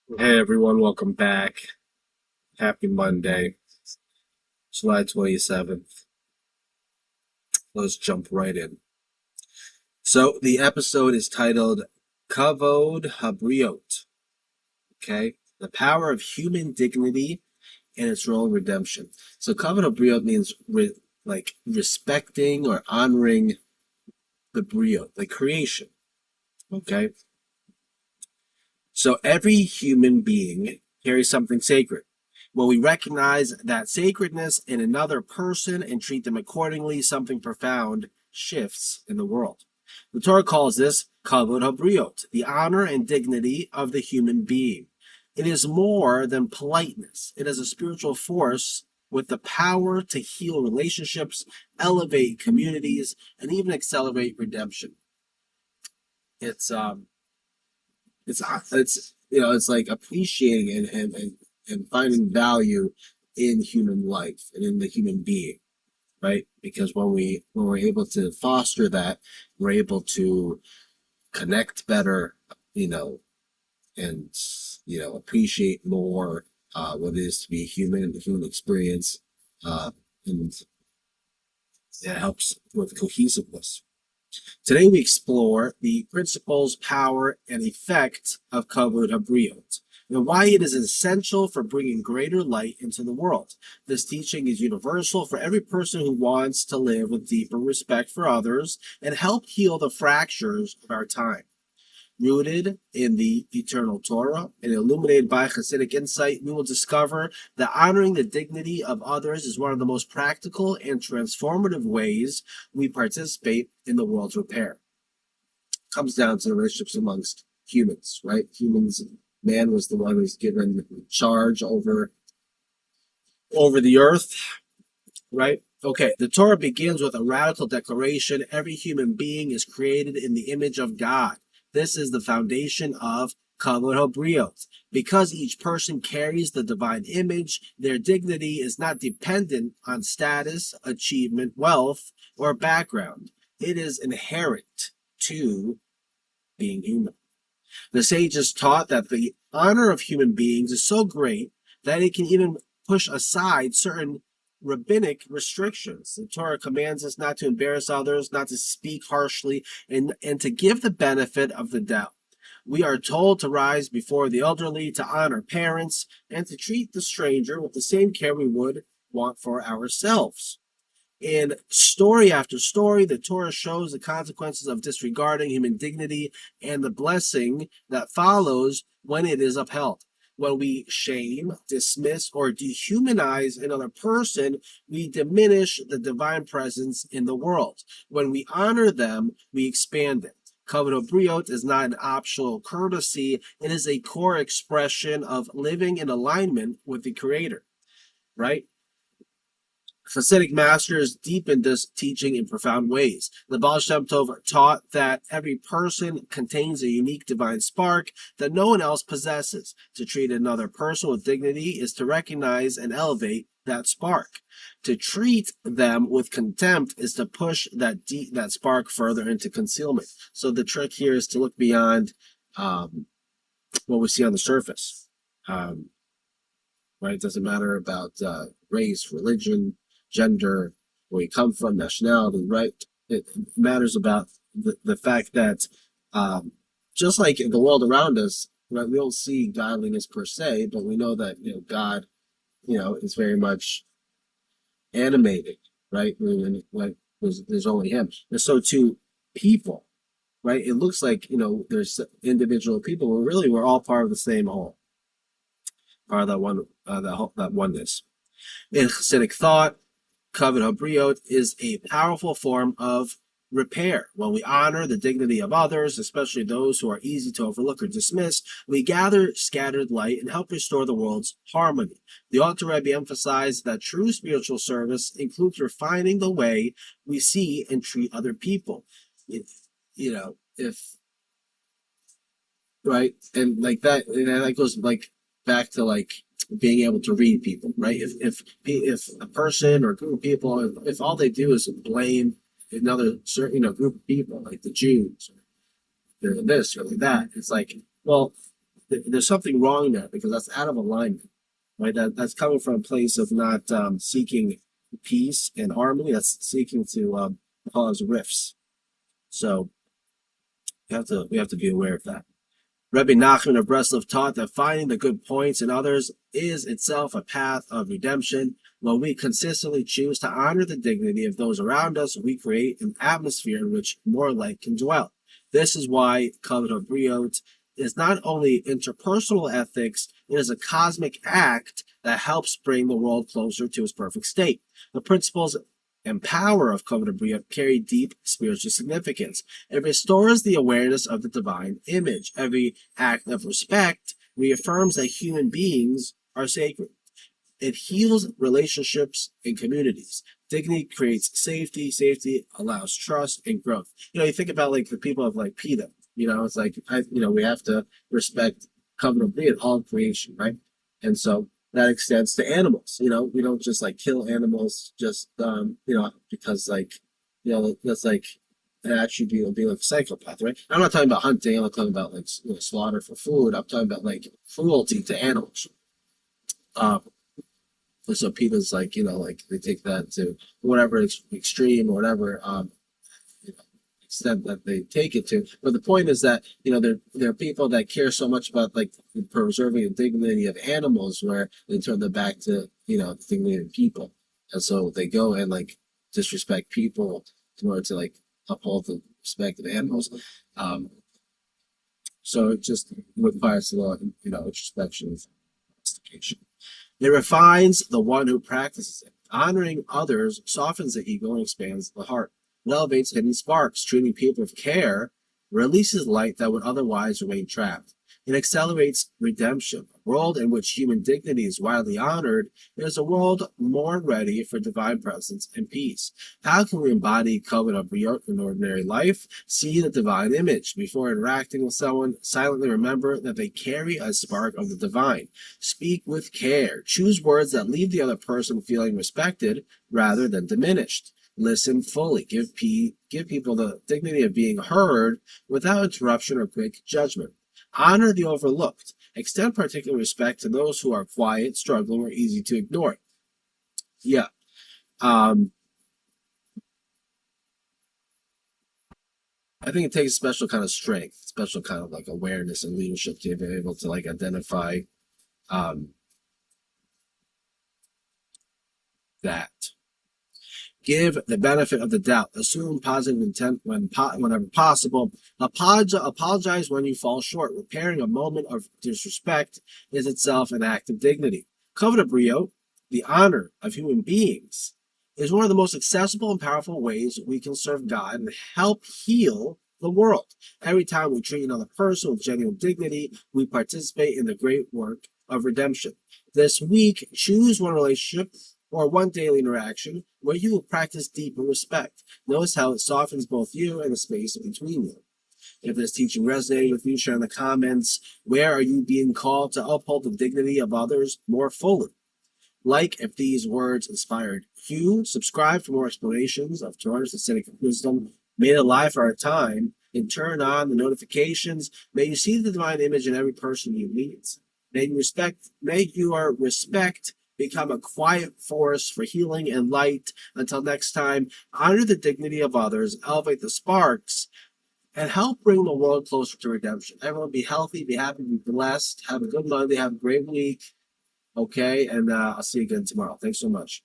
Hey everyone, welcome back. Happy Monday, July 27th. Let's jump right in. So the episode is titled Kavod HaBriyot, okay? The power of human dignity and its role in redemption. So Kavod HaBriyot means like respecting or honoring the Briot, the creation, okay? So every human being carries something sacred. When we recognize that sacredness in another person and treat them accordingly, something profound shifts in the world. The Torah calls this Kavod HaBriyot, the honor and dignity of the human being. It is more than politeness. It is a spiritual force with the power to heal relationships, elevate communities, and even accelerate redemption. It's it's like appreciating and finding value in human life and in the human being, right? Because when we're able to foster that, we're able to connect better, you know, and appreciate more what it is to be human, the human experience, and it helps with cohesiveness. Today we explore the principles, power, and effect of Kavod HaBriyot, and why it is essential for bringing greater light into the world. This teaching is universal for every person who wants to live with deeper respect for others and help heal the fractures of our time. Rooted in the eternal Torah and illuminated by Hasidic insight, we will discover that honoring the dignity of others is one of the most practical and transformative ways we participate in the world's repair. It comes down to the relationships amongst humans, right? Humans, man was the one who's given charge over the earth, right? Okay, the Torah begins with a radical declaration. Every human being is created in the image of God. This is the foundation of Kavod HaBriyot. Because each person carries the divine image, their dignity is not dependent on status, achievement, wealth, or background. It is inherent to being human. The sages taught that the honor of human beings is so great that it can even push aside certain rabbinic restrictions. The Torah commands us not to embarrass others, not to speak harshly, and to give the benefit of the doubt. We are told to rise before the elderly, to honor parents, and to treat the stranger with the same care we would want for ourselves. In story after story, the Torah shows the consequences of disregarding human dignity and the blessing that follows when it is upheld. When we shame, dismiss, or dehumanize another person, we diminish the divine presence in the world. When we honor them, we expand it. Kavod HaBriyot is not an optional courtesy, it is a core expression of living in alignment with the Creator, right? Hasidic masters deepened this teaching in profound ways. The Baal Shem Tov taught that every person contains a unique divine spark that no one else possesses. To treat another person with dignity is to recognize and elevate that spark. To treat them with contempt is to push that spark further into concealment. So the trick here is to look beyond what we see on the surface. Um, right? It doesn't matter about race, religion, gender, where you come from, nationality, right? It matters about the fact that just like in the world around us, right, we don't see godliness per se, but we know that God, is very much animated, right? When there's only Him, and so too people, right? It looks like there's individual people, but really we're all part of the same whole, part of that oneness. In Hasidic thought, Kavod HaBriyot is a powerful form of repair. When we honor the dignity of others, especially those who are easy to overlook or dismiss, we gather scattered light and help restore the world's harmony. The Alter Rebbe emphasized that true spiritual service includes refining the way we see and treat other people. If right, and like that, and that goes like back to like being able to read people, right? If a person or a group of people, if all they do is blame another certain group of people, like the Jews, or they're this or that, it's like, well, there's something wrong there because that's out of alignment, right? That's coming from a place of not seeking peace and harmony. That's seeking to cause rifts. So we have to be aware of that. Rabbi Nachman of Breslov taught that finding the good points in others is itself a path of redemption. When we consistently choose to honor the dignity of those around us, we create an atmosphere in which more light can dwell. This is why Kavod HaBriyot is not only interpersonal ethics, it is a cosmic act that helps bring the world closer to its perfect state. The principles and power of Kavod HaBriyot carry deep spiritual significance. It restores the awareness of the divine image. Every act of respect reaffirms that human beings are sacred. It heals relationships and communities. Dignity creates safety. Safety allows trust and growth. You think about like the people of like PETA. It's like we have to respect Kavod HaBriyot, all creation, right? And so that extends to animals. We don't just like kill animals just because that's like an attribute of being like a psychopath, right? I'm not talking about hunting. I'm not talking about like slaughter for food. I'm talking about like cruelty to animals. So PETA's like like they take that to whatever extreme or whatever extent that they take it to. But the point is that there are people that care so much about like preserving the dignity of animals, where they turn their back to the dignity of people, and so they go and like disrespect people in order to like uphold the respect of animals. So it just requires a lot, introspection and investigation. It refines the one who practices it. Honoring others softens the ego and expands the heart. It elevates hidden sparks. Treating people with care releases light that would otherwise remain trapped. It accelerates redemption. A world in which human dignity is widely honored is a world more ready for divine presence and peace. How can we embody Kavod HaBriyot in ordinary life? See the divine image. Before interacting with someone, silently remember that they carry a spark of the divine. Speak with care. Choose words that leave the other person feeling respected rather than diminished. Listen fully. Give people the dignity of being heard without interruption or quick judgment. Honor the overlooked. Extend particular respect to those who are quiet, struggling, or easy to ignore. Yeah. I think it takes a special kind of strength, special kind of like awareness and leadership to be able to like identify that. Give the benefit of the doubt. Assume positive intent whenever possible. Apologize when you fall short. Repairing a moment of disrespect is itself an act of dignity. Kavod HaBriyot, the honor of human beings, is one of the most accessible and powerful ways we can serve God and help heal the world. Every time we treat another person with genuine dignity, we participate in the great work of redemption. This week, choose one relationship or one daily interaction where you will practice deeper respect. Notice how it softens both you and the space between you. If this teaching resonated with you, share in the comments. Where are you being called to uphold the dignity of others more fully? Like if these words inspired you. Subscribe for more explanations of Torah's acidic wisdom made alive for our time, and turn on the notifications. May you see the divine image in every person you meet. May your respect become a quiet force for healing and light. Until next time, honor the dignity of others, elevate the sparks, and help bring the world closer to redemption. Everyone be healthy, be happy, be blessed. Have a good Monday, have a great week. Okay, and I'll see you again tomorrow. Thanks so much.